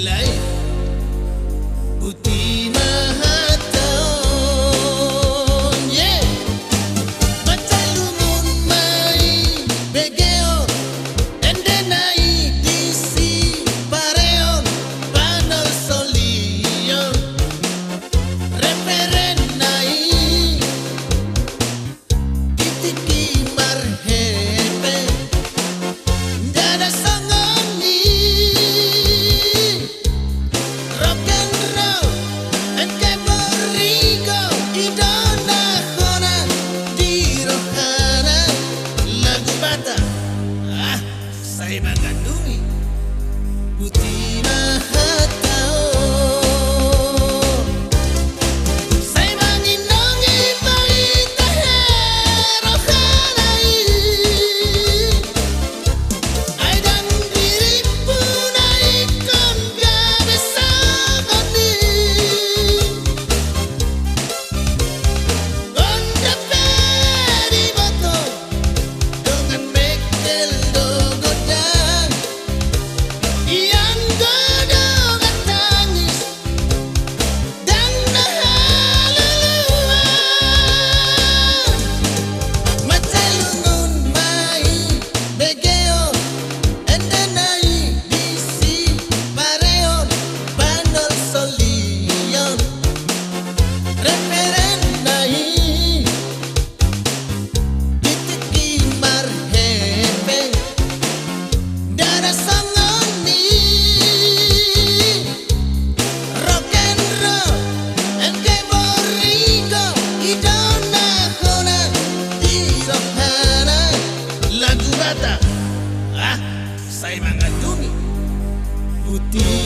lain Putih Mahathon, yeah. Macam lumun mai begeo endenai disi pareon panel solion referen nai kitiki marhepe dada sangani rock and roll and keborigo idona khona di rohana lagu bata saya mengandungi Putih Mahathon saya menginongi balita rohanai aidan dirimu naikkan gabesagani Onda peri bato dengan mekel dogodang yang godong tangis dan nahaluluan Matalungun mai begeo endenai disi pareon panol solion referen nai ditiki marhepe dada sangani rock and roll and keborigo idona khona di rohana lagu bata saya mengandungi Putih